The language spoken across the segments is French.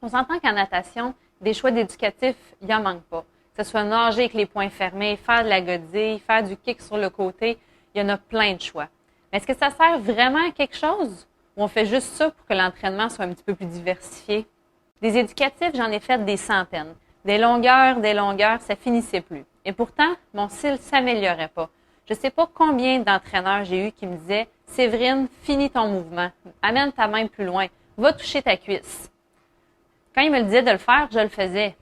On s'entend qu'en natation, des choix d'éducatifs, il n'en manque pas. Que ce soit nager avec les poings fermés, faire de la godille, faire du kick sur le côté, il y en a plein de choix. Mais est-ce que ça sert vraiment à quelque chose ou on fait juste ça pour que l'entraînement soit un petit peu plus diversifié? Des éducatifs, j'en ai fait des centaines. Des longueurs, ça finissait plus. Et pourtant, mon style s'améliorait pas. Je ne sais pas combien d'entraîneurs j'ai eu qui me disaient « Séverine, finis ton mouvement, amène ta main plus loin, va toucher ta cuisse. » Quand ils me le disaient de le faire, je le faisais.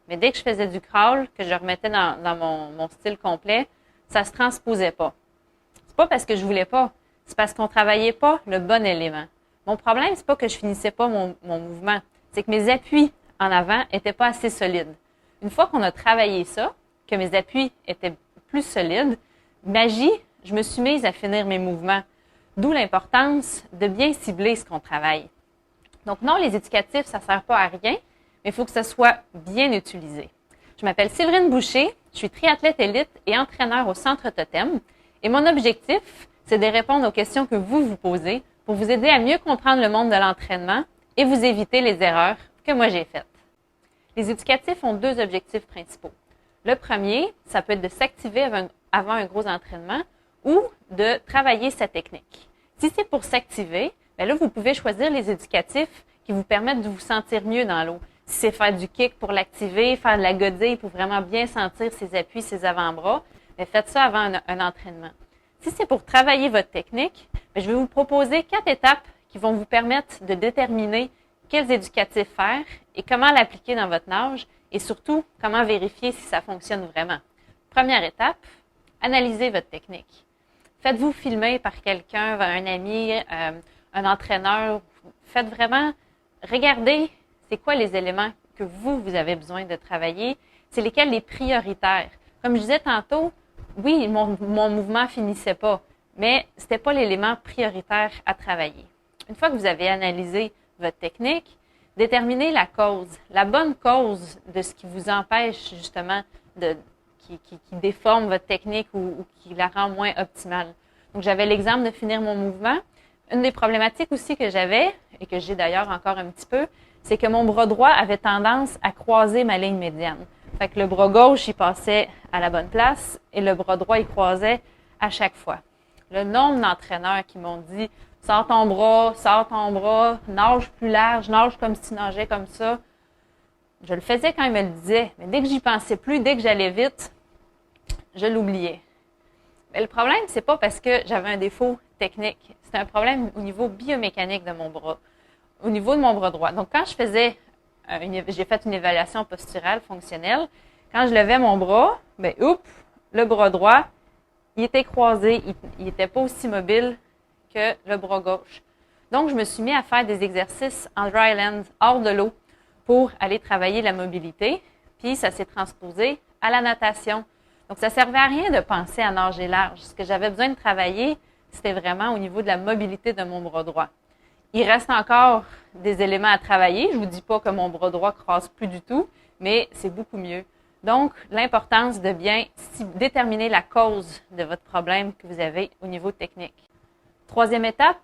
Mais dès que je faisais du crawl, que je remettais dans mon style complet, ça se transposait pas. C'est pas parce que je voulais pas, c'est parce qu'on travaillait pas le bon élément. Mon problème, c'est pas que je finissais pas mon mouvement, c'est que mes appuis en avant étaient pas assez solides. Une fois qu'on a travaillé ça, que mes appuis étaient plus solides, magie, je me suis mise à finir mes mouvements. D'où l'importance de bien cibler ce qu'on travaille. Donc non, les éducatifs, ça sert pas à rien, mais il faut que ça soit bien utilisé. Je m'appelle Séverine Boucher, je suis triathlète élite et entraîneur au Centre Totem. Et mon objectif, c'est de répondre aux questions que vous vous posez pour vous aider à mieux comprendre le monde de l'entraînement et vous éviter les erreurs que moi j'ai faites. Les éducatifs ont deux objectifs principaux. Le premier, ça peut être de s'activer avant un gros entraînement ou de travailler sa technique. Si c'est pour s'activer, bien là, vous pouvez choisir les éducatifs qui vous permettent de vous sentir mieux dans l'eau. Si c'est faire du kick pour l'activer, faire de la godille pour vraiment bien sentir ses appuis, ses avant-bras, bien faites ça avant un entraînement. Si c'est pour travailler votre technique, bien je vais vous proposer 4 étapes qui vont vous permettre de déterminer quels éducatifs faire et comment l'appliquer dans votre nage et surtout, comment vérifier si ça fonctionne vraiment. Première étape, analysez votre technique. Faites-vous filmer par quelqu'un, un ami, un entraîneur. Faites vraiment, regardez c'est quoi les éléments que vous avez besoin de travailler, c'est lesquels les prioritaires. Comme je disais tantôt, oui, mon mouvement finissait pas, mais c'était pas l'élément prioritaire à travailler. Une fois que vous avez analysé votre technique, déterminez la cause, la bonne cause de ce qui vous empêche justement qui déforme votre technique ou qui la rend moins optimale. Donc, j'avais l'exemple de finir mon mouvement. Une des problématiques aussi que j'avais, et que j'ai d'ailleurs encore un petit peu, c'est que mon bras droit avait tendance à croiser ma ligne médiane. Fait que le bras gauche, il passait à la bonne place et le bras droit, il croisait à chaque fois. Le nombre d'entraîneurs qui m'ont dit « sors ton bras, nage plus large, nage comme si tu nageais comme ça », je le faisais quand ils me le disaient, mais dès que j'y pensais plus, dès que j'allais vite, je l'oubliais. Mais le problème, c'est pas parce que j'avais un défaut technique, c'est un problème au niveau biomécanique de mon bras, au niveau de mon bras droit. Donc, quand j'ai fait une évaluation posturale fonctionnelle, quand je levais mon bras, le bras droit, il était croisé, il n'était pas aussi mobile que le bras gauche. Donc, je me suis mis à faire des exercices en dry land, hors de l'eau, pour aller travailler la mobilité, puis ça s'est transposé à la natation. Donc, ça ne servait à rien de penser à nager large. Ce que j'avais besoin de travailler, c'était vraiment au niveau de la mobilité de mon bras droit. Il reste encore des éléments à travailler. Je ne vous dis pas que mon bras droit ne croise plus du tout, mais c'est beaucoup mieux. Donc, l'importance de bien déterminer la cause de votre problème que vous avez au niveau technique. Troisième étape,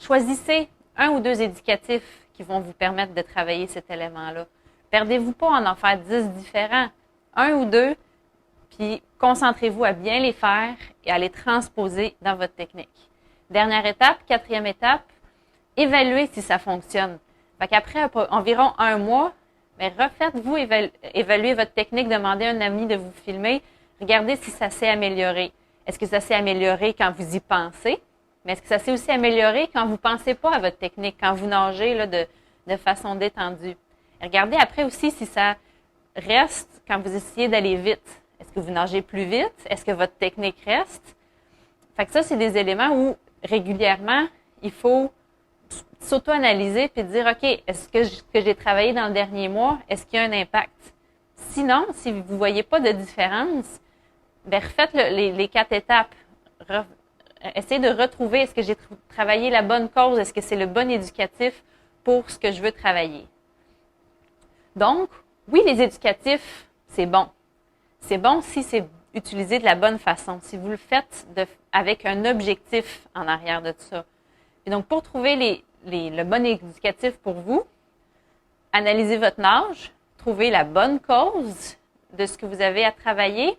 choisissez un ou deux éducatifs qui vont vous permettre de travailler cet élément-là. Perdez-vous pas en faire 10 différents. Un ou deux, puis concentrez-vous à bien les faire et à les transposer dans votre technique. Dernière étape, quatrième étape, évaluez si ça fonctionne. Fait qu'après environ 1 mois, refaites-vous évaluer votre technique, demandez à un ami de vous filmer, regardez si ça s'est amélioré. Est-ce que ça s'est amélioré quand vous y pensez? Mais est-ce que ça s'est aussi amélioré quand vous ne pensez pas à votre technique, quand vous nagez là, de façon détendue? Et regardez après aussi si ça reste quand vous essayez d'aller vite. Est-ce que vous nagez plus vite? Est-ce que votre technique reste? Fait que ça, c'est des éléments où régulièrement, il faut s'auto-analyser puis dire, OK, est-ce que ce que j'ai travaillé dans le dernier mois, est-ce qu'il y a un impact? Sinon, si vous ne voyez pas de différence, refaites les 4 étapes. Essayez de retrouver, est-ce que j'ai travaillé la bonne cause? Est-ce que c'est le bon éducatif pour ce que je veux travailler? Donc, oui, les éducatifs, c'est bon. C'est bon si c'est utilisé de la bonne façon, si vous le faites avec un objectif en arrière de tout ça. Et donc, pour trouver le bon éducatif pour vous, analysez votre nage, trouvez la bonne cause de ce que vous avez à travailler.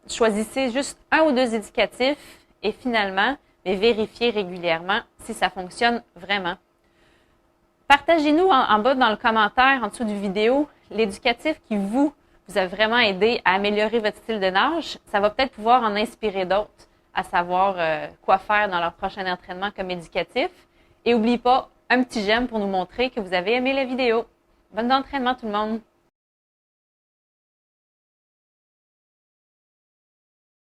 Choisissez juste un ou deux éducatifs et finalement, vérifiez régulièrement si ça fonctionne vraiment. Partagez-nous en bas dans le commentaire, en dessous du vidéo, l'éducatif qui vous a vraiment aidé à améliorer votre style de nage. Ça va peut-être pouvoir en inspirer d'autres à savoir quoi faire dans leur prochain entraînement comme éducatif. Et n'oubliez pas, un petit j'aime pour nous montrer que vous avez aimé la vidéo. Bon entraînement tout le monde!